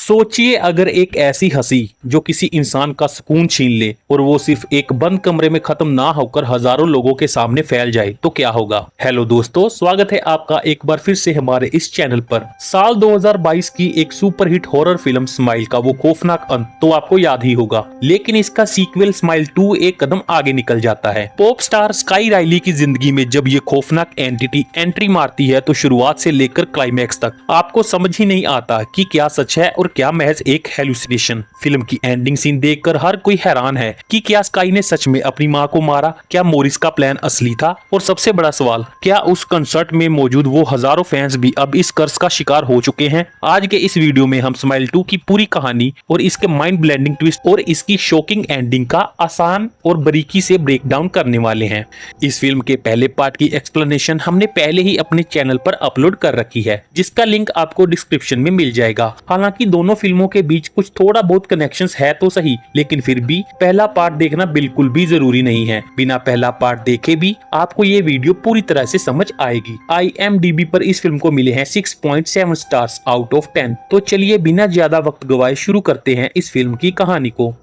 सोचिए अगर एक ऐसी हंसी जो किसी इंसान का सुकून छीन ले और वो सिर्फ एक बंद कमरे में खत्म ना होकर हजारों लोगों के सामने फैल जाए तो क्या होगा। हेलो दोस्तों, स्वागत है आपका एक बार फिर से हमारे इस चैनल पर। साल 2022 की एक सुपरहिट हॉरर फिल्म स्माइल का वो खौफनाक अंत तो आपको याद ही होगा, लेकिन इसका सीक्वल स्माइल 2 एक कदम आगे निकल जाता है। पॉप स्टार स्काई राइली की जिंदगी में जब ये खौफनाक एंटिटी एंट्री मारती है तो शुरुआत से लेकर क्लाइमैक्स तक आपको समझ ही नहीं आता कि क्या सच है और क्या महज एक हेलुसिनेशन। फिल्म की एंडिंग सीन देखकर हर कोई हैरान है कि क्या स्काई ने सच में अपनी मां को मारा, क्या मोरिस का प्लान असली था, और सबसे बड़ा सवाल, क्या उस कंसर्ट में मौजूद वो हजारों फैंस भी अब इस कर्स का शिकार हो चुके हैं। आज के इस वीडियो में हम स्माइल 2 की पूरी कहानी और इसके माइंड ब्लेंडिंग ट्विस्ट और इसकी शॉकिंग एंडिंग का आसान और बारीकी से ब्रेक डाउन करने वाले हैं। इस फिल्म के पहले पार्ट की एक्सप्लेनेशन हमने पहले ही अपने चैनल पर अपलोड कर रखी है, जिसका लिंक आपको डिस्क्रिप्शन में मिल जाएगा। हालांकि दोनों फिल्मों के बीच कुछ थोड़ा बहुत कनेक्शंस है तो सही, लेकिन फिर भी पहला पार्ट देखना बिल्कुल भी जरूरी नहीं है। बिना पहला पार्ट देखे भी आपको ये वीडियो पूरी तरह से समझ आएगी। IMDb पर इस फिल्म को मिले हैं 6.7 स्टार्स आउट ऑफ 10। तो चलिए बिना ज्यादा वक्त गवाए शुरू करते हैं इस फिल्म की कहानी को।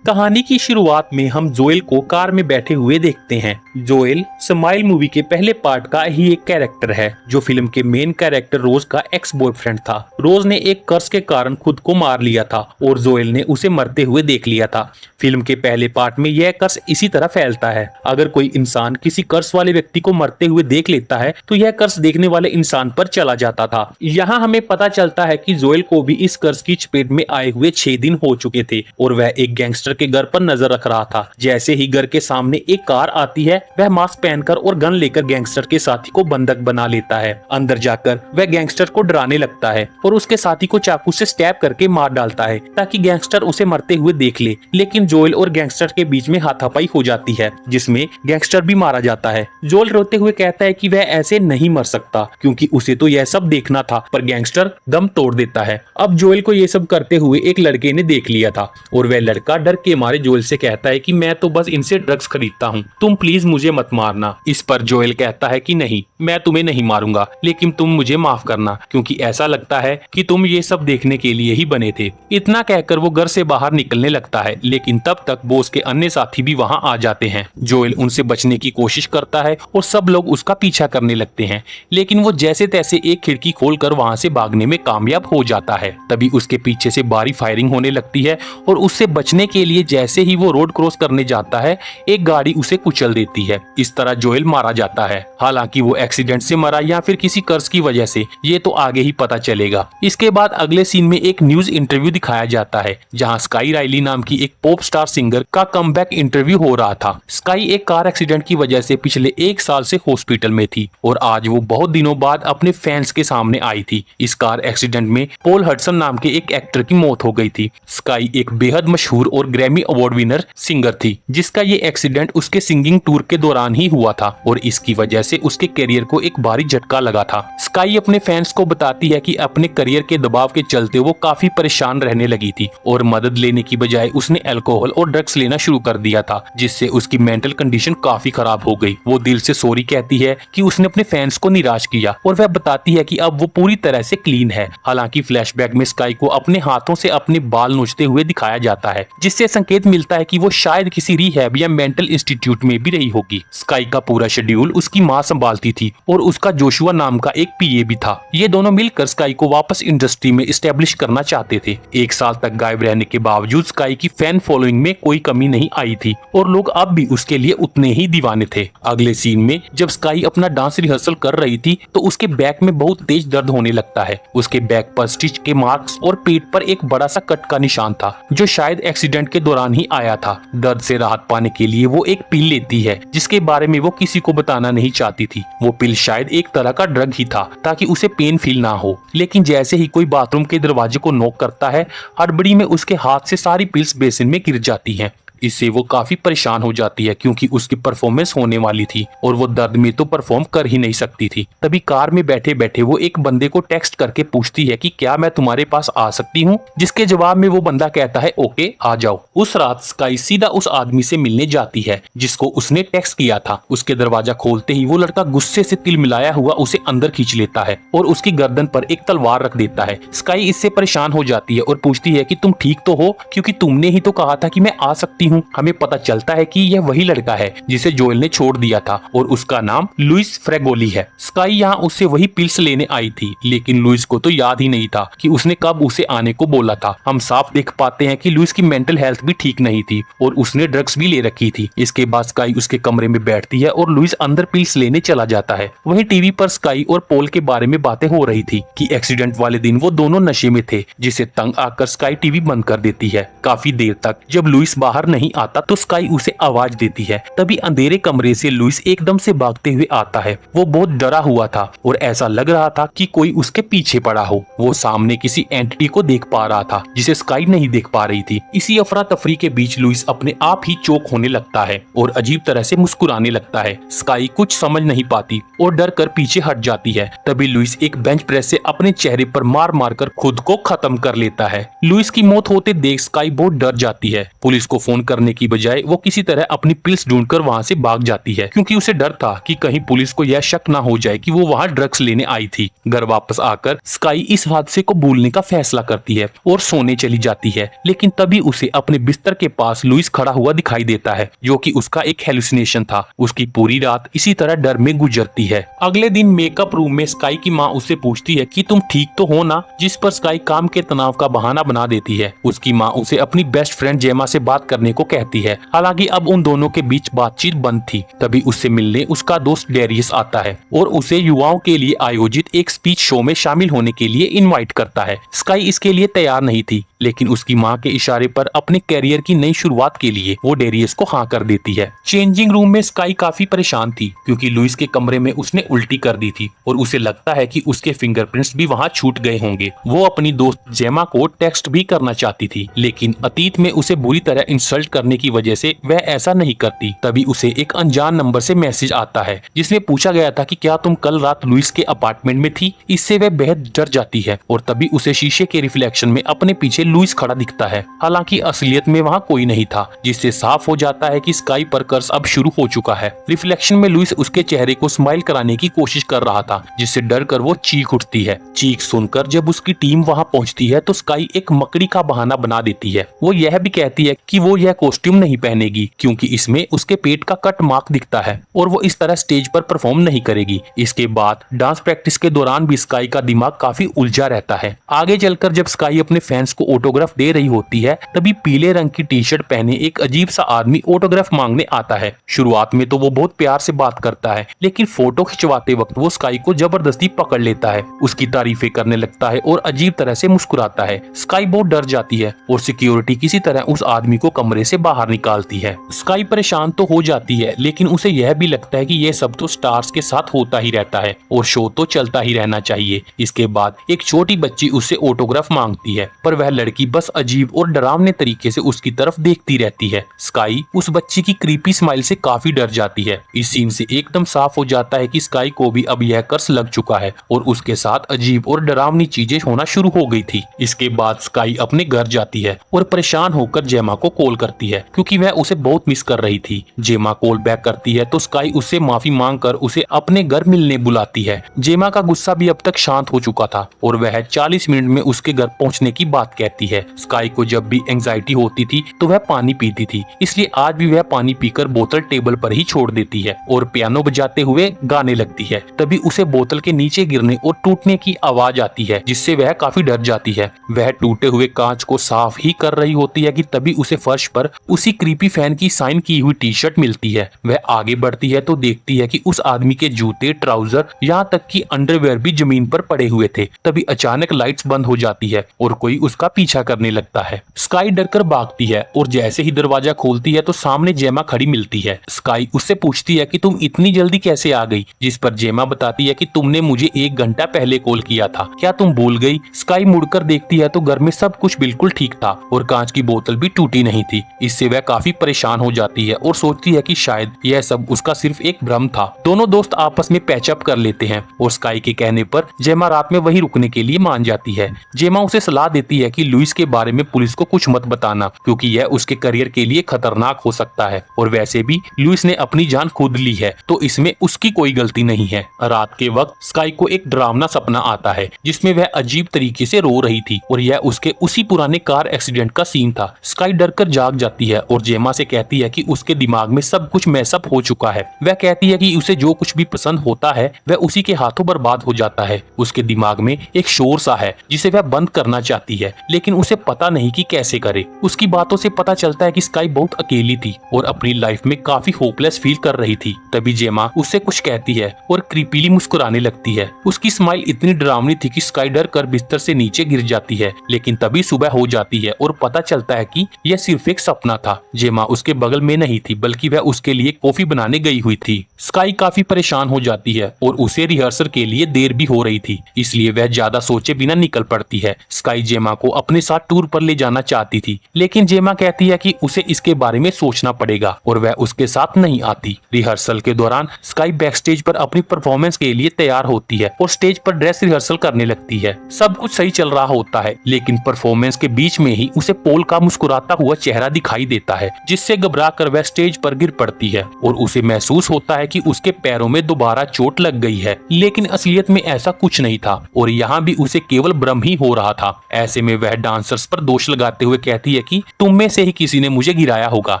कहानी की शुरुआत में हम जोएल को कार में बैठे हुए देखते हैं। जोएल स्माइल मूवी के पहले पार्ट का ही एक कैरेक्टर है जो फिल्म के मेन कैरेक्टर रोज का एक्स बॉयफ्रेंड था। रोज ने एक कर्स के कारण खुद को मार लिया था और जोएल ने उसे मरते हुए देख लिया था। फिल्म के पहले पार्ट में यह कर्स इसी तरह फैलता है। अगर कोई इंसान किसी कर्स वाले व्यक्ति को मरते हुए देख लेता है तो यह कर्स देखने वाले इंसान पर चला जाता था। यहाँ हमें पता चलता है कि जोएल को भी इस कर्स की चपेट में आए हुए 6 दिन हो चुके थे और वह एक गैंगस्टर के घर पर नजर रख रहा था। जैसे ही घर के सामने एक कार आती है, वह मास्क पहनकर और गन लेकर गैंगस्टर के साथी को बंधक बना लेता है। अंदर जाकर वह गैंगस्टर को डराने लगता है और उसके साथी को चाकू से स्टैब करके मार डालता है ताकि गैंगस्टर उसे मरते हुए देख ले। लेकिन जोएल और गैंगस्टर के बीच में हाथापाई हो जाती है जिसमें गैंगस्टर भी मारा जाता है। जोएल रोते हुए कहता है कि वह ऐसे नहीं मर सकता क्योंकि उसे तो यह सब देखना था, पर गैंगस्टर दम तोड़ देता है। अब जोएल को यह सब करते हुए एक लड़के ने देख लिया था और वह लड़का डर के मारे जोएल से कहता है कि मैं तो बस इनसे ड्रग्स खरीदता हूँ, तुम प्लीज मुझे मत मारना। इस पर जोएल कहता है कि नहीं, मैं तुम्हें नहीं मारूंगा, लेकिन तुम मुझे माफ करना क्योंकि ऐसा लगता है कि तुम ये सब देखने के लिए ही बने थे। इतना कहकर वो घर से बाहर निकलने लगता है, लेकिन तब तक बॉस के अन्य साथी भी वहाँ आ जाते हैं। जोएल उनसे बचने की कोशिश करता है और सब लोग उसका पीछा करने लगते हैं, लेकिन वो जैसे तैसे एक खिड़की खोलकर वहाँ से भागने में कामयाब हो जाता है। तभी उसके पीछे से भारी फायरिंग होने लगती है और उससे बचने के लिए जैसे ही वो रोड क्रॉस करने जाता है, एक गाड़ी उसे कुचल देती है। इस तरह जोएल मारा जाता है। हालांकि वो एक्सीडेंट से मरा या फिर किसी कर्ज की वजह से, ये तो आगे ही पता चलेगा। इसके बाद अगले सीन में एक न्यूज इंटरव्यू दिखाया जाता है जहां स्काई राइली नाम की एक पॉप स्टार सिंगर का कमबैक इंटरव्यू हो रहा था। स्काई एक कार एक्सीडेंट की वजह से पिछले 1 साल से हॉस्पिटल में थी और आज वो बहुत दिनों बाद अपने फैंस के सामने आई थी। इस कार एक्सीडेंट में पॉल हडसन नाम के एक एक्टर की मौत हो गई थी। स्काई एक बेहद मशहूर और ग्रैमी अवार्ड विनर सिंगर थी जिसका ये एक्सीडेंट उसके सिंगिंग टूर के दौरान ही हुआ था और इसकी वजह से उसके करियर को एक भारी झटका लगा था। स्काई अपने फैंस को बताती है कि अपने करियर के दबाव के चलते वो काफी परेशान रहने लगी थी और मदद लेने की बजाय उसने अल्कोहल और ड्रग्स लेना शुरू कर दिया था, जिससे उसकी मेंटल कंडीशन काफी खराब हो गई। वो दिल से सॉरी कहती है कि उसने अपने फैंस को निराश किया और वह बताती है कि अब वो पूरी तरह से क्लीन है। हालांकि फ्लैशबैक में स्काई को अपने हाथों से अपने बाल नोचते हुए दिखाया जाता है, जिससे संकेत मिलता है कि वो शायद किसी रिहैब या मेंटल इंस्टीट्यूट में भी रही होगी। स्काई का पूरा शेड्यूल उसकी माँ संभालती थी और उसका जोशुआ नाम का एक पीए भी था। ये दोनों मिलकर स्काई को वापस इंडस्ट्री में एस्टेब्लिश करना चाहते थे। 1 साल तक गायब रहने के बावजूद स्काई की फैन फॉलोइंग में कोई कमी नहीं आई थी और लोग अब भी उसके लिए उतने ही दीवाने थे। अगले सीन में जब स्काई अपना डांस रिहर्सल कर रही थी तो उसके बैक में बहुत तेज दर्द होने लगता है। उसके बैक पर स्टिच के मार्क्स और पेट पर एक बड़ा सा कट का निशान था जो शायद एक्सीडेंट के दौरान ही आया था। दर्द से राहत पाने के लिए वो एक पिल लेती है जिसके बारे में वो किसी को बताना नहीं चाहती थी। वो पिल शायद एक तरह का ड्रग ही था ताकि उसे पेन फील ना हो। लेकिन जैसे ही कोई बाथरूम के दरवाजे को नॉक करता है, हड़बड़ी में उसके हाथ से सारी पिल्स बेसिन में गिर जाती हैं। इससे वो काफी परेशान हो जाती है क्योंकि उसकी परफॉर्मेंस होने वाली थी और वो दर्द में तो परफॉर्म कर ही नहीं सकती थी। तभी कार में बैठे बैठे वो एक बंदे को टेक्स्ट करके पूछती है कि क्या मैं तुम्हारे पास आ सकती हूँ, जिसके जवाब में वो बंदा कहता है ओके आ जाओ। उस रात स्काई सीधा उस आदमी से मिलने जाती है जिसको उसने टेक्स्ट किया था। उसके दरवाजा खोलते ही वो लड़का गुस्से से तिल मिलाया हुआ उसे अंदर खींच लेता है और उसकी गर्दन पर एक तलवार रख देता है। स्काई इससे परेशान हो जाती है और पूछती है कि तुम ठीक तो हो, क्योंकि तुमने ही तो कहा था कि मैं आ सकती हूँ। हमें पता चलता है कि यह वही लड़का है जिसे जोएल ने छोड़ दिया था और उसका नाम लुइस फ्रेगोली है। स्काई यहाँ उससे वही पिल्स लेने आई थी, लेकिन लुइस को तो याद ही नहीं था कि उसने कब उसे आने को बोला था। हम साफ देख पाते हैं कि लुइस की मेंटल हेल्थ भी ठीक नहीं थी और उसने ड्रग्स भी ले रखी थी। इसके बाद स्काई उसके कमरे में बैठती है और लुइस अंदर पिल्स लेने चला जाता है। वहीं टीवी पर स्काई और पोल के बारे में बातें हो रही थी कि एक्सीडेंट वाले दिन वो दोनों नशे में थे, जिसे तंग आकर स्काई टीवी बंद कर देती है। काफी देर तक जब लुइस बाहर नहीं आता तो स्काई उसे आवाज देती है। तभी अंधेरे कमरे से लुइस एकदम से भागते हुए आता है। वो बहुत डरा हुआ था और ऐसा लग रहा था कि कोई उसके पीछे पड़ा हो। वो सामने किसी एंटिटी को देख पा रहा था जिसे स्काई नहीं देख पा रही थी। इसी अफरा तफरी के बीच लुइस अपने आप ही चोक होने लगता है और अजीब तरह से मुस्कुराने लगता है। स्काई कुछ समझ नहीं पाती और डर कर पीछे हट जाती है। तभी लुइस एक बेंच प्रेस से अपने चेहरे पर मार मार कर खुद को खत्म कर लेता है। लुइस की मौत होते देख स्काई बहुत डर जाती है। पुलिस को फोन करने की बजाय वो किसी तरह अपनी पिल्स ढूंढकर वहाँ से भाग जाती है, क्योंकि उसे डर था कि कहीं पुलिस को यह शक ना हो जाए कि वो वहाँ ड्रग्स लेने आई थी। घर वापस आकर स्काई इस हादसे को भूलने का फैसला करती है और सोने चली जाती है। लेकिन तभी उसे अपने बिस्तर के पास लुइस खड़ा हुआ दिखाई देता है, जो कि उसका एक हेलुसिनेशन था। उसकी पूरी रात इसी तरह डर में गुजरती है। अगले दिन मेकअप रूम में स्काई की माँ उससे पूछती है कि तुम ठीक तो हो ना, जिस पर स्काई काम के तनाव का बहाना बना देती है। उसकी माँ उसे अपनी बेस्ट फ्रेंड जेमा से बात करने को कहती है। हालांकि अब उन दोनों के बीच बातचीत बंद थी। तभी उससे मिलने उसका दोस्त डेरियस आता है और उसे युवाओं के लिए आयोजित एक स्पीच शो में शामिल होने के लिए इनवाइट करता है। स्काई इसके लिए तैयार नहीं थी, लेकिन उसकी माँ के इशारे पर अपने कैरियर की नई शुरुआत के लिए वो डेरियस को हाँ कर देती है। चेंजिंग रूम में स्काई काफी परेशान थी क्योंकि लुइस के कमरे में उसने उल्टी कर दी थी और उसे लगता है कि उसके फिंगरप्रिंट्स भी वहाँ छूट गए होंगे। वो अपनी दोस्त जेमा को टेक्स्ट भी करना चाहती थी, लेकिन अतीत में उसे बुरी तरह इंसल्ट करने की वजह से वह ऐसा नहीं करती। तभी उसे एक अनजान नंबर से मैसेज आता है जिसमें पूछा गया था कि क्या तुम कल रात लुइस के अपार्टमेंट में थी। इससे वह बेहद डर जाती है और तभी उसे शीशे के रिफ्लेक्शन में अपने पीछे लुइस खड़ा दिखता है। हालांकि असलियत में वहाँ कोई नहीं था, जिससे साफ हो जाता है कि स्काई पर कर्स अब शुरू हो चुका है। रिफ्लेक्शन में लुइस उसके चेहरे को स्माइल कराने की कोशिश कर रहा था, जिससे डर कर वो चीख उठती है। चीख सुनकर जब उसकी टीम वहाँ पहुँचती है तो स्काई एक मकड़ी का बहाना बना देती है। वो यह भी कहती है कि वो यह कॉस्ट्यूम नहीं पहनेगी क्योंकि इसमें उसके पेट का कट मार्क दिखता है और वो इस तरह स्टेज पर परफॉर्म नहीं करेगी। इसके बाद डांस प्रैक्टिस के दौरान भी स्काई का दिमाग काफी उलझा रहता है। आगे चलकर जब स्काई अपने फैंस को ऑटोग्राफ दे रही होती है तभी पीले रंग की टी शर्ट पहने एक अजीब सा आदमी ऑटोग्राफ मांगने आता है। शुरुआत में तो वो बहुत प्यार से बात करता है, लेकिन फोटो खिंचवाते वक्त वो स्काई को जबरदस्ती पकड़ लेता है, उसकी तारीफें करने लगता है और अजीब तरह से मुस्कुराता है। स्काई बहुत डर जाती है और सिक्योरिटी किसी तरह उस आदमी को कमरे से बाहर निकालती है। स्काई परेशान तो हो जाती है, लेकिन उसे यह भी लगता है कि यह सब तो स्टार्स के साथ होता ही रहता है और शो तो चलता ही रहना चाहिए। इसके बाद एक छोटी बच्ची उससे ऑटोग्राफ मांगती है, पर वह लड़की बस अजीब और डरावने तरीके से उसकी तरफ देखती रहती है। स्काई उस बच्ची की क्रीपी स्माइल से काफी डर जाती है। इस सीन से एकदम साफ हो जाता है कि स्काई को भी अब यह कर्स लग चुका है और उसके साथ अजीब और डरावनी चीजें होना शुरू हो गई थी। इसके बाद स्काई अपने घर जाती है और परेशान होकर जेमा को कॉल करती है क्योंकि वह उसे बहुत मिस कर रही थी। जेमा कॉल बैक करती है तो स्काई उससे माफी मांगकर उसे अपने घर मिलने बुलाती है। जेमा का गुस्सा भी अब तक शांत हो चुका था और वह 40 मिनट में उसके घर पहुंचने की बात कहती है। स्काई को जब भी एंजाइटी होती थी तो वह पानी पीती थी, इसलिए आज भी वह पानी पीकर बोतल टेबल पर ही छोड़ देती है और पियानो बजाते हुए गाने लगती है। तभी उसे बोतल के नीचे गिरने और टूटने की आवाज आती है, जिससे वह काफी डर जाती है। वह टूटे हुए कांच को साफ ही कर रही होती है कि तभी उसे फर्श पर उसी क्रीपी फैन की साइन की हुई टी शर्ट मिलती है। वह आगे बढ़ती है तो देखती है कि उस आदमी के जूते, ट्राउजर, यहाँ तक कि अंडरवेयर भी जमीन पर पड़े हुए थे। तभी अचानक लाइट्स बंद हो जाती है और कोई उसका पीछा पीछा करने लगता है। स्काई डरकर भागती है और जैसे ही दरवाजा खोलती है तो सामने जेमा खड़ी मिलती है। स्काई उससे पूछती है कि तुम इतनी जल्दी कैसे आ गई, जिस पर जेमा बताती है कि तुमने मुझे 1 घंटा पहले कॉल किया था, क्या तुम भूल गई। स्काई मुड़कर देखती है तो घर में सब कुछ बिल्कुल ठीक था और कांच की बोतल भी टूटी नहीं थी। इससे वह काफी परेशान हो जाती है और सोचती है कि शायद यह सब उसका सिर्फ एक भ्रम था। दोनों दोस्त आपस में पैचअप कर लेते हैं और स्काई के कहने पर जेमा रात में वहीं रुकने के लिए मान जाती है। जेमा उसे सलाह देती है कि लुइस के बारे में पुलिस को कुछ मत बताना, क्योंकि यह उसके करियर के लिए खतरनाक हो सकता है और वैसे भी लुइस ने अपनी जान खुद ली है तो इसमें उसकी कोई गलती नहीं है। रात के वक्त स्काई को एक डरावना सपना आता है जिसमें वह अजीब तरीके से रो रही थी और यह उसके उसी पुराने कार एक्सीडेंट का सीन था। स्काई डरकर जाग जाती है और जेमा से कहती है कि उसके दिमाग में सब कुछ मैसअप हो चुका है। वह कहती है कि उसे जो कुछ भी पसंद होता है वह उसी के हाथों बर्बाद हो जाता है। उसके दिमाग में एक शोर सा है जिसे वह बंद करना चाहती है, लेकिन उसे पता नहीं कि कैसे करे। उसकी बातों से पता चलता है कि स्काई बहुत अकेली थी और अपनी लाइफ में काफी होपलेस फील कर रही थी। तभी जेमा उससे कुछ कहती है और क्रीपीली मुस्कुराने लगती है। उसकी स्माइल इतनी डरावनी थी कि स्काई डर कर बिस्तर से नीचे गिर जाती है, लेकिन तभी सुबह हो जाती है और पता चलता है कि यह सिर्फ एक सपना था। जेमा उसके बगल में नहीं थी बल्कि वह उसके लिए कॉफी बनाने गई हुई थी। स्काई काफी परेशान हो जाती है और उसे रिहर्सल के लिए देर भी हो रही थी, इसलिए वह ज्यादा सोचे बिना निकल पड़ती है। स्काई जेमा को अपने साथ टूर पर ले जाना चाहती थी, लेकिन जेमा कहती है कि उसे इसके बारे में सोचना पड़ेगा और वह उसके साथ नहीं आती। रिहर्सल के दौरान स्काई बैक स्टेज पर अपनी परफॉर्मेंस के लिए तैयार होती है और स्टेज पर ड्रेस रिहर्सल करने लगती है। सब कुछ सही चल रहा होता है, लेकिन परफॉर्मेंस के बीच में ही उसे पोल का मुस्कुराता हुआ चेहरा दिखाई देता है, जिससे घबरा कर वह स्टेज पर गिर पड़ती है और उसे महसूस होता है कि उसके पैरों में दोबारा चोट लग गई है। लेकिन असलियत में ऐसा कुछ नहीं था और यहाँ भी उसे केवल भ्रम ही हो रहा था। ऐसे में वह डांसर्स पर दोष लगाते हुए कहती है कि तुम में से ही किसी ने मुझे गिराया होगा,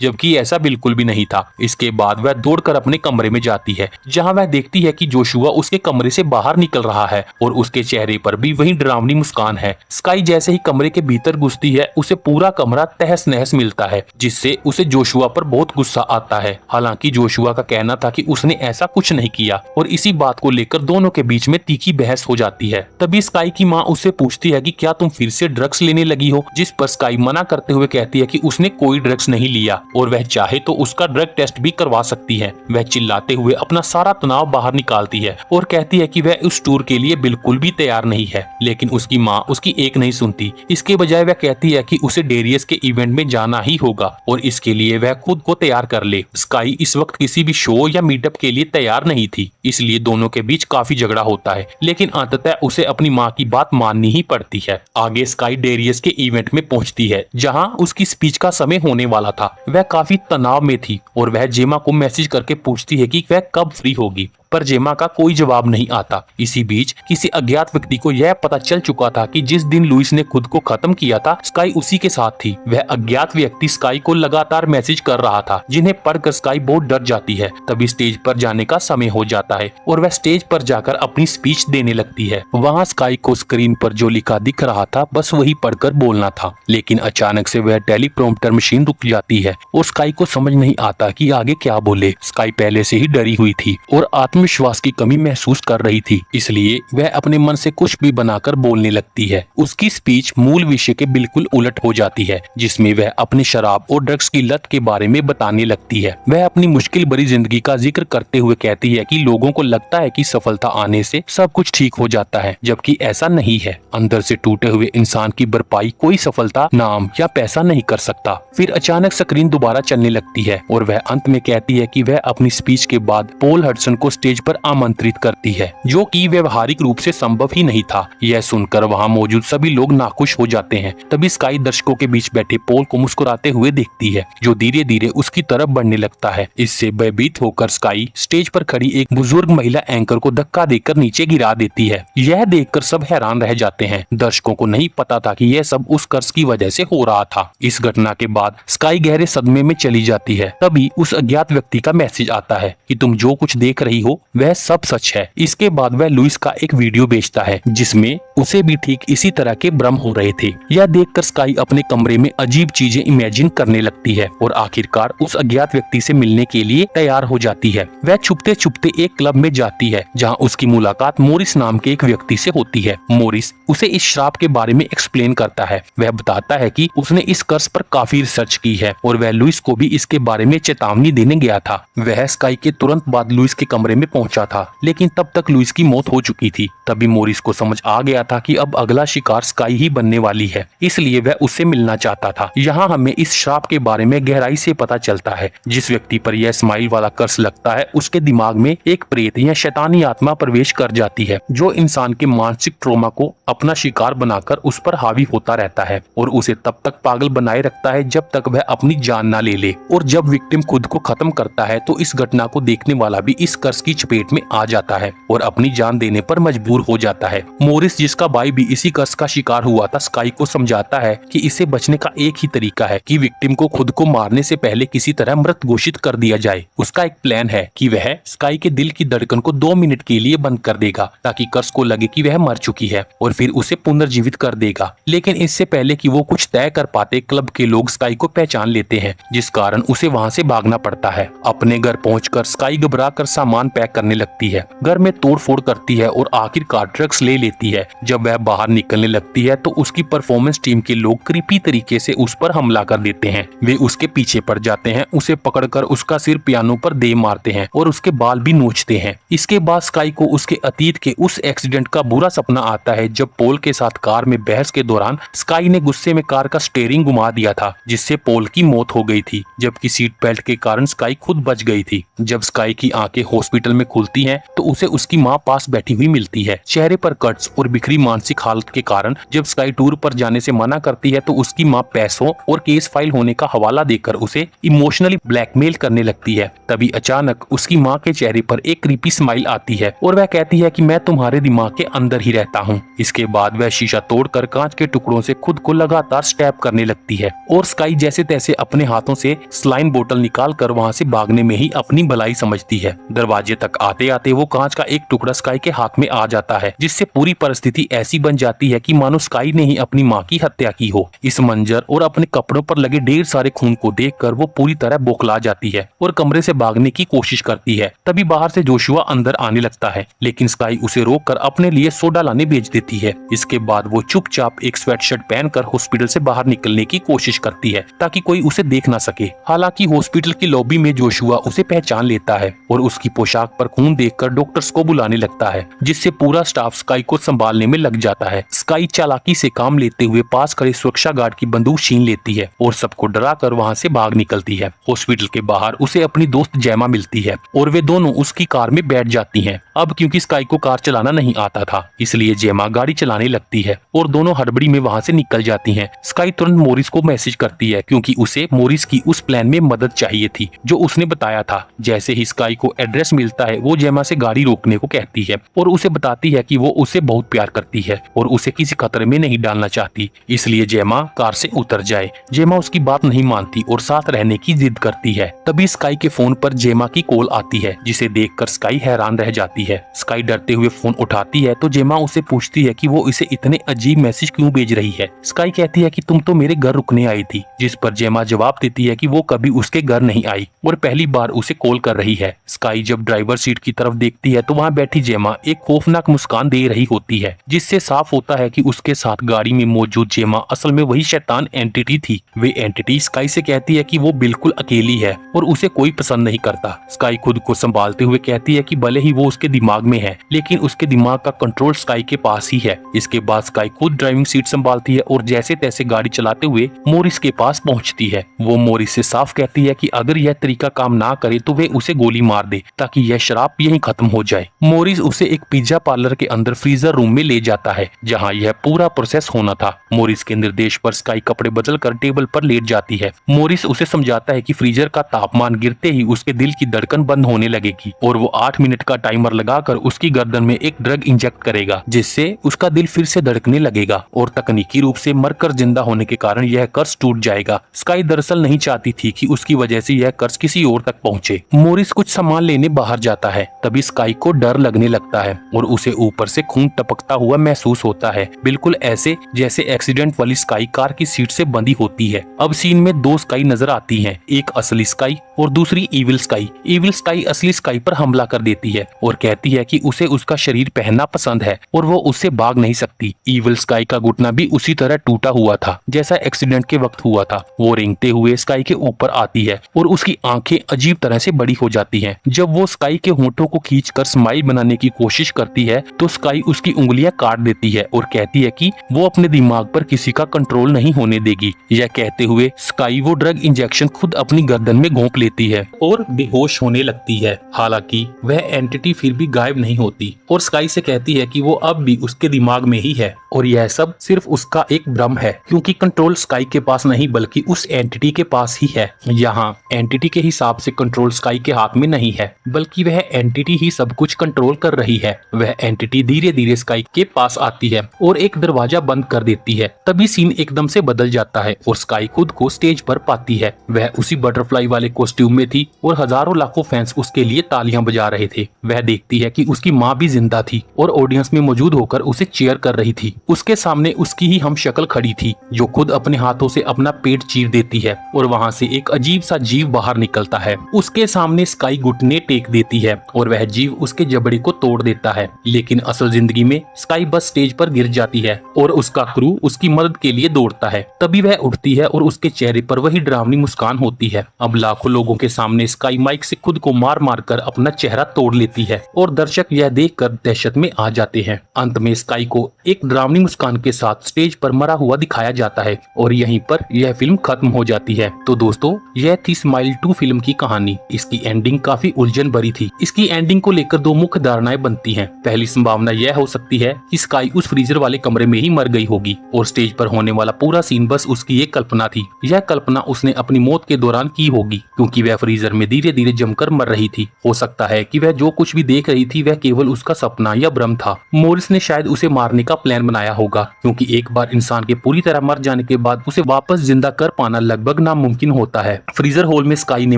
जबकि ऐसा बिल्कुल भी नहीं था। इसके बाद वह दौड़कर अपने कमरे में जाती है, जहाँ वह देखती है कि जोशुआ उसके कमरे से बाहर निकल रहा है और उसके चेहरे पर भी वही डरावनी मुस्कान है। स्काई जैसे ही कमरे के भीतर घुसती है उसे पूरा कमरा तहस नहस मिलता है, जिससे उसे जोशुआ पर बहुत गुस्सा आता है। हालांकि जोशुआ का कहना था कि उसने ऐसा कुछ नहीं किया और इसी बात को लेकर दोनों के बीच में तीखी बहस हो जाती है। तभी स्काई की माँ उससे पूछती है कि क्या तुम फिर से ड्रग्स लेने लगी हो, जिस पर स्काई मना करते हुए कहती है कि उसने कोई ड्रग्स नहीं लिया और वह चाहे तो उसका ड्रग टेस्ट भी करवा सकती है। वह चिल्लाते हुए अपना सारा तनाव बाहर निकालती है और कहती है कि वह उस टूर के लिए बिल्कुल भी तैयार नहीं है, लेकिन उसकी माँ उसकी एक नहीं सुनती। इसके बजाय वह कहती है कि उसे डेरियस के इवेंट में जाना ही होगा और इसके लिए वह खुद को तैयार कर ले। स्काई इस वक्त किसी भी शो या मीटअप के लिए तैयार नहीं थी, इसलिए दोनों के बीच काफी झगड़ा होता है, लेकिन अंततः उसे अपनी माँ की बात माननी ही पड़ती है। आगे स्काई डेरियस के इवेंट में पहुंचती है, जहां उसकी स्पीच का समय होने वाला था। वह काफी तनाव में थी और वह जेमा को मैसेज करके पूछती है कि वह कब फ्री होगी, पर जेमा का कोई जवाब नहीं आता। इसी बीच किसी अज्ञात व्यक्ति को यह पता चल चुका था कि जिस दिन लुइस ने खुद को खत्म किया था स्काई उसी के साथ थी। वह अज्ञात व्यक्ति स्काई को लगातार मैसेज कर रहा था, जिन्हें पढ़कर स्काई बहुत डर जाती है। तभी स्टेज पर जाने का समय हो जाता है और वह स्टेज पर जाकर अपनी स्पीच देने लगती है। वहाँ स्काई को स्क्रीन पर जो लिखा दिख रहा था बस वही पढ़कर बोलना था, लेकिन अचानक से वह टेलीप्रॉम्प्टर मशीन रुक जाती है और स्काई को समझ नहीं आता कि आगे क्या बोले। स्काई पहले से ही डरी हुई थी और आत्मविश्वास की कमी महसूस कर रही थी, इसलिए वह अपने मन से कुछ भी बनाकर बोलने लगती है। उसकी स्पीच मूल विषय के बिल्कुल उलट हो जाती है, जिसमें वह अपनी शराब और ड्रग्स की लत के बारे में बताने लगती है। वह अपनी मुश्किल भरी जिंदगी का जिक्र करते हुए कहती है कि लोगों को लगता है कि सफलता आने से सब कुछ ठीक हो जाता है, जबकि ऐसा नहीं है। अंदर से टूटे हुए इंसान की भरपाई कोई सफलता, नाम या पैसा नहीं कर सकता। फिर अचानक स्क्रीन दोबारा चलने लगती है और वह अंत में कहती है कि वह अपनी स्पीच के बाद पॉल हडसन को स्टेज पर आमंत्रित करती है, जो कि व्यवहारिक रूप से संभव ही नहीं था। यह सुनकर वहां मौजूद सभी लोग नाखुश हो जाते हैं। तभी स्काई दर्शकों के बीच बैठे पॉल को मुस्कुराते हुए देखती है, जो धीरे धीरे उसकी तरफ बढ़ने लगता है। इससे भयभीत होकर स्काई स्टेज पर खड़ी एक बुजुर्ग महिला एंकर को धक्का देकर नीचे गिरा देती है। यह देखकर सब हैरान रह जाते हैं। दर्शकों को नहीं पता था कि यह सब उस कर्ज की वजह से हो रहा था। इस घटना के बाद स्काई गहरे सदमे में चली जाती है। तभी उस अज्ञात व्यक्ति का मैसेज आता है कि तुम जो कुछ देख रही हो वह सब सच है। इसके बाद वह लुइस का एक वीडियो भेजता है जिसमें उसे भी ठीक इसी तरह के भ्रम हो रहे थे। यह देखकर स्काई अपने कमरे में अजीब चीजें इमेजिन करने लगती है और आखिरकार उस अज्ञात व्यक्ति से मिलने के लिए तैयार हो जाती है। वह छुपते छुपते एक क्लब में जाती है जहां उसकी मुलाकात मोरिस नाम के एक व्यक्ति से होती है। मोरिस उसे इस श्राप के बारे में एक्सप्लेन करता है। वह बताता है कि उसने इस कर्स पर काफी रिसर्च की है और वह लुइस को भी इसके बारे में चेतावनी देने गया था। वह स्काई के तुरंत बाद लुइस के कमरे में पहुंचा था, लेकिन तब तक लुइस की मौत हो चुकी थी। तभी मोरिस को समझ आ गया था कि अब अगला शिकार स्काई ही बनने वाली है, इसलिए वह उससे मिलना चाहता था। यहाँ हमें इस श्राप के बारे में गहराई से पता चलता है। जिस व्यक्ति पर यह स्माइल वाला कर्स लगता है उसके दिमाग में एक प्रेत या शैतानी आत्मा प्रवेश कर जाती है जो इंसान के मानसिक ट्रॉमा को अपना शिकार बनाकर उस पर हावी होता रहता है और उसे तब तक पागल बनाए रखता है जब तक वह अपनी जान ना ले ले। और जब विक्टिम खुद को खत्म करता है तो इस घटना को देखने वाला भी इस कर्स की चपेट में आ जाता है और अपनी जान देने पर मजबूर हो जाता है। मोरिस, जिसका भाई भी इसी कर्स का शिकार हुआ था, स्काई को समझाता है कि इसे बचने का एक ही तरीका है कि विक्टिम को खुद को मारने से पहले किसी तरह मृत घोषित कर दिया जाए। उसका एक प्लान है कि वह स्काई के दिल की धड़कन को 2 मिनट के लिए बंद कर देगा ताकि कर्स को लगे कि वह मर चुकी है और फिर उसे पुनर्जीवित कर देगा। लेकिन इससे पहले कि वो कुछ तय कर पाते, क्लब के लोग स्काई को पहचान लेते हैं, जिस कारण उसे वहाँ से भागना पड़ता है। अपने घर पहुंचकर स्काई घबरा कर सामान पैक करने लगती है, घर में तोड़फोड़ करती है और आखिरकार ड्रग्स ले लेती है। जब वह बाहर निकलने लगती है तो उसकी परफॉर्मेंस टीम के लोग क्रीपी तरीके से उस पर हमला कर देते हैं। वे उसके पीछे पड़ जाते हैं, उसे पकड़कर उसका सिर पियानो पर दे मारते हैं और उसके बाल भी नोचते हैं। इसके बाद स्काई को उसके अतीत के उस एक्सीडेंट का बुरा सपना आता है जब पोल के साथ कार में बहस के दौरान स्काई ने गुस्से में कार का स्टीयरिंग घुमा दिया था, जिससे पोल की मौत हो गई थी, जबकि सीट बेल्ट के कारण स्काई खुद बच गई थी। जब स्काई की आंखें हॉस्पिटल में खुलती हैं तो उसे उसकी मां पास बैठी हुई मिलती है। चेहरे पर कट्स और बिखरी मानसिक हालत के कारण जब स्काई टूर पर जाने से मना करती है तो उसकी मां पैसों और केस फाइल होने का हवाला देकर उसे इमोशनली ब्लैकमेल करने लगती है। तभी अचानक उसकी मां के चेहरे पर एक क्रीपी स्माइल आती है और वह कहती है कि मैं तुम्हारे दिमाग के अंदर ही रहता हूँ। इसके बाद वह शीशा तोड़कर कांच के टुकड़ों से खुद को लगातार स्टैब करने लगती है और स्काई जैसे तैसे अपने हाथों से स्लाइन बोतल निकाल कर वहाँ से भागने में ही अपनी भलाई समझती है। दरवाजे तक आते आते वो कांच का एक टुकड़ा स्काई के हाथ में आ जाता है, जिससे पूरी परिस्थिति ऐसी बन जाती है कि मानो स्काई ने ही अपनी माँ की हत्या की हो। इस मंजर और अपने कपड़ों पर लगे ढेर सारे खून को देखकर वो पूरी तरह बौखला जाती है और कमरे से भागने की कोशिश करती है। तभी बाहर से जोशुआ अंदर आने लगता है, लेकिन स्काई उसे रोककर अपने लिए सोडा लाने भेज देती है। इसके बाद वो चुपचाप एक स्वेटशर्ट पहनकर हॉस्पिटल से बाहर निकलने की कोशिश करती है ताकि कोई उसे देख ना सके। हालांकि हॉस्पिटल की लॉबी में जोशुआ उसे पहचान लेता है और उसकी पोशाक पर खून देखकर डॉक्टर्स को बुलाने लगता है, जिससे पूरा स्टाफ स्काई को संभालने में लग जाता है। स्काई चालाकी से काम लेते हुए पास खड़े सुरक्षा गार्ड की बंदूक छीन लेती है और सबको डरा कर वहाँ से भाग निकलती है। हॉस्पिटल के बाहर उसे अपनी दोस्त जैमा मिलती है और वे दोनों उसकी कार में बैठ जाती हैं। अब क्योंकि स्काई को कार चलाना नहीं आता था, इसलिए जैमा गाड़ी चलाने लगती है और दोनों हड़बड़ी में वहाँ से निकल जाती हैं। स्काई तुरंत मोरिस को मैसेज करती है क्योंकि उसे मोरिस की उस प्लान में मदद चाहिए थी जो उसने बताया था। जैसे ही स्काई को एड्रेस मिलता है वो जैमा से गाड़ी रोकने को कहती है और उसे बताती है कि वो उसे बहुत प्यार करती है और उसे किसी खतरे में नहीं डालना चाहती, इसलिए जैमा कार से उतर जाए। जैमा उसकी बात नहीं मानती और साथ रहने की जिद करती है। तभी स्काई के फोन पर जैमा की कॉल आती है, जिसे देखकर स्काई हैरान रह जाती है। स्काई डरते हुए फोन उठाती है तो जैमा उसे पूछती है कि वो इसे इतने अजीब मैसेज क्यों भेज रही है। स्काई कहती है कि तुम तो मेरे घर रुकने आई थी, जिस पर जैमा जवाब देती है कि वो कभी उसके घर नहीं आई और पहली बार उसे कॉल कर रही है। स्काई जब ड्राइवर सीट की तरफ देखती है तो वहाँ बैठी जैमा एक खौफनाक मुस्कान दे रही होती है, जिससे साफ होता है कि उसके साथ गाड़ी में मौजूद जैमा असल में वही शैतान एंटिटी थी। वे एंटिटी स्काई से कहती है कि वो बिल्कुल अकेली है और उसे कोई पसंद नहीं करता। स्काई खुद को संभालते हुए कहती है कि भले ही वो उसके दिमाग में है, लेकिन उसके दिमाग का कंट्रोल स्काई के पास ही है। इसके बाद स्काई खुद ड्राइविंग सीट संभालती है और जैसे तैसे गाड़ी चलाते हुए मोरिस के पास पहुंचती है। वो मोरिस से साफ कहती है कि अगर यह तरीका काम ना करे तो वे उसे गोली मार दे ताकि यह श्राप यहीं खत्म हो जाए। मोरिस उसे एक पिज्जा पार्लर के अंदर फ्रीजर रूम में ले जाता है जहां यह पूरा प्रोसेस होना था। मोरिस के निर्देश पर स्काई कपड़े बदलकर टेबल पर लेट जाती है। मोरिस उसे समझाता है कि फ्रीजर का तापमान गिरते ही उसके दिल की धड़कन बंद होने लगेगी और वो 8 मिनट का टाइमर लगाकर उसकी गर्दन में एक ड्रग इंजेक्ट करेगा, जिससे उसका दिल फिर से धड़कने लगेगा और तकनीकी रूप से मरकर जिंदा होने के कारण यह कर्स टूट जाएगा। स्काई दरअसल नहीं चाहती थी कि उसकी वजह से यह कर्स किसी और तक पहुंचे। मोरिस कुछ सामान लेने बाहर जाता है। तभी स्काई को डर लगने लगता है और उसे ऊपर से खून टपकता हुआ महसूस होता है, बिल्कुल ऐसे जैसे एक्सीडेंट वाली स्काई कार की सीट से बंधी होती है। अब सीन में दो स्काई नजर आती हैं, एक असली स्काई और दूसरी इविल स्काई। इविल स्काई असली स्काई पर हमला कर देती है और कहती है कि उसे उसका शरीर पहनना पसंद है और वो उससे भाग नहीं सकती। इविल स्काई का घुटना भी उसी तरह टूटा हुआ था जैसा एक्सीडेंट के वक्त हुआ था। वो रेंगते हुए स्काई के ऊपर आती है और उसकी आंखें अजीब तरह से बड़ी हो जाती हैं। जब वो स्काई के होंठों को खींचकर स्माइल बनाने की कोशिश करती है तो स्काई उसकी उंगलियां काट देती है और कहती है कि वो अपने दिमाग पर किसी का कंट्रोल नहीं होने देगी। यह कहते हुए स्काई वो ड्रग इंजेक्शन खुद अपनी गर्दन में घोंप लेती है और बेहोश होने लगती है। हालांकि वह एंटिटी फिर भी गायब नहीं होती और स्काई से कहती है कि वो अब भी उसके दिमाग में ही है और यह सब सिर्फ उसका एक भ्रम है, क्योंकि कंट्रोल स्काई के पास नहीं बल्कि उस एंटिटी के पास ही है। यहाँ एंटिटी के हिसाब से कंट्रोल स्काई के हाथ में नहीं है, बल्कि वह एंटिटी ही सब कुछ कंट्रोल कर रही है। वह एंटिटी धीरे धीरे स्काई के पास आती है और एक दरवाजा बंद कर देती है। तभी सीन एकदम से बदल जाता है और स्काई खुद को स्टेज पर पाती है। वह उसी बटरफ्लाई वाले कॉस्ट्यूम में थी और हजारों लाखों फैंस उसके लिए तालियां बजा रहे थे। वह देखती है कि उसकी माँ भी जिंदा थी और ऑडियंस में मौजूद होकर उसे चीयर कर रही थी। उसके सामने उसकी ही हम शक्ल खड़ी थी जो खुद अपने हाथों से अपना पेट चीर देती है और वहाँ से एक अजीब सा जीव बाहर निकलता है। उसके सामने स्काई घुटने टेक देती है और वह जीव उसके जबड़े को तोड़ देता है। लेकिन असल जिंदगी में स्काई बस स्टेज पर गिर जाती है और उसका क्रू उसकी मदद के लिए दौड़ता है। तभी वह उठती है और उसके चेहरे पर वही डरावनी मुस्कान होती है। अब लाखों लोगों के सामने स्काई माइक से खुद को मार मार कर अपना चेहरा तोड़ लेती है और दर्शक यह देखकर दहशत में आ जाते हैं। अंत में स्काई को एक डरावनी मुस्कान के साथ स्टेज पर मरा हुआ दिखाया जाता है और यहीं पर यह फिल्म खत्म हो जाती है। तो दोस्तों, यह थी स्माइल 2 फिल्म की कहानी। इसकी एंडिंग काफी उलझन भरी थी। इसकी एंडिंग को लेकर दो मुख्य धारणाएं बनती हैं। पहली संभावना यह हो सकती है कि स्काई उस फ्रीजर वाले कमरे में ही मर गई होगी और स्टेज पर होने वाला पूरा सीन बस उसकी एक कल्पना थी। यह कल्पना उसने अपनी मौत के दौरान की होगी, क्योंकि वह फ्रीजर में धीरे धीरे जमकर मर रही थी। हो सकता है कि वह जो कुछ भी देख रही थी वह केवल उसका सपना या भ्रम था। मोरिस ने शायद उसे मारने का प्लान बनाया होगा, क्योंकि एक बार इंसान के पूरी तरह मर जाने के बाद उसे वापस जिंदा कर पाना लगभग नामुमकिन होता है। फ्रीजर हॉल में स्काई ने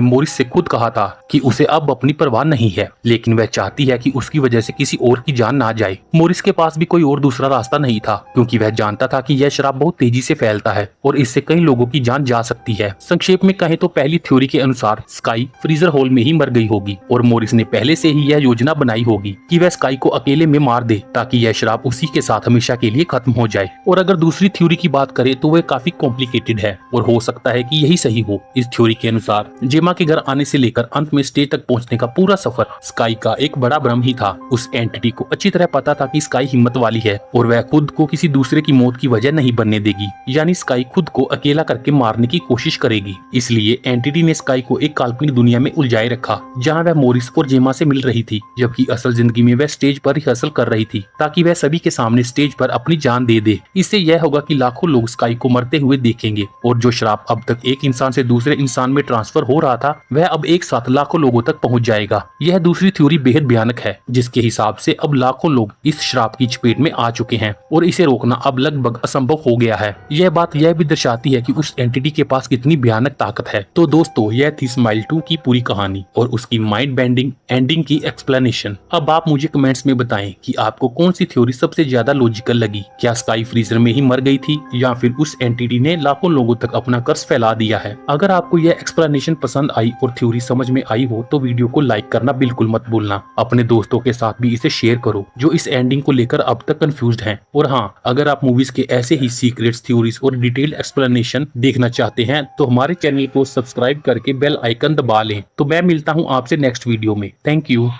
मोरिस से खुद कहा था कि उसे अब अपनी परवाह नहीं है, लेकिन वह चाहती है कि उसकी वजह से किसी और की जान ना जाए। मोरिस के पास भी कोई और दूसरा रास्ता नहीं था, क्योंकि वह जानता था कि यह शराब बहुत तेजी से फैलता है और इससे कई लोगों की जान जा सकती है। संक्षेप में कहें तो पहली थ्योरी के अनुसार स्काई फ्रीजर हॉल में ही मर गई होगी और मोरिस ने पहले से ही यह योजना बनाई होगी कि वह स्काई को अकेले में मार दे ताकि यह शराब उसी के साथ हमेशा के लिए खत्म हो जाए। और अगर दूसरी थ्योरी की बात करें तो वह काफी कॉम्प्लिकेटेड है और हो सकता है कि यही सही हो। इस थ्योरी के अनुसार जेमा के घर आने से लेकर अंत में स्टेज तक पहुंचने का पूरा सफर स्काई का एक बड़ा भ्रम ही था। उस एंटिटी को अच्छी तरह पता था कि स्काई हिम्मत वाली है और वह खुद को किसी दूसरे की मौत की वजह नहीं बनने देगी, यानी स्काई खुद को अकेला करके मारने की कोशिश करेगी। इसलिए एंटिटी ने स्काई को एक काल्पनिक दुनिया में उलझाए रखा जहाँ वह मोरिस और जेमा से मिल रही थी, जबकि असल जिंदगी में वह स्टेज पर रिहर्सल कर रही थी ताकि वह सभी के सामने स्टेज पर अपनी जान दे दे। इससे यह होगा कि लाखों लोग स्काई को मरते हुए देखेंगे और जो शराब अब तक एक इंसान से दूसरे इंसान में ट्रांसफर हो रहा था वह अब एक साथ लाखों लोगों तक पहुंच जाएगा। यह दूसरी थ्योरी बेहद भयानक है, जिसके हिसाब से अब लाखों लोग इस शराब की चपेट में आ चुके हैं और इसे रोकना अब लगभग असंभव हो गया है। यह बात यह भी दर्शाती है कि उस एंटिटी के पास कितनी भयानक ताकत है। तो दोस्तों, यह थी स्माइल 2 की पूरी कहानी और उसकी माइंड बेंडिंग एंडिंग की एक्सप्लेनेशन। अब आप मुझे कमेंट्स में बताएं कि आपको कौन सी थ्योरी सबसे ज्यादा लॉजिकल लगी। क्या स्काई फ्रीजर में ही मर गई थी या फिर उस एंटिटी ने लाखों लोगों तक अपना कर्ज फैला दिया है। अगर आपको यह एक्सप्लेनेशन पसंद आई और थ्योरी समझ में आई हो तो वीडियो को लाइक करना बिल्कुल मत भूलना। अपने दोस्तों के साथ भी इसे शेयर करो जो इस एंडिंग को लेकर अब तक कंफ्यूज्ड हैं। और हाँ, अगर आप मूवीज के ऐसे ही सीक्रेट्स, थ्योरीज और डिटेल्ड एक्सप्लेनेशन देखना चाहते हैं तो हमारे चैनल को सब्सक्राइब करके बेल आइकन दबा लें। तो मैं मिलता हूँ आपसे नेक्स्ट वीडियो में। Thank you.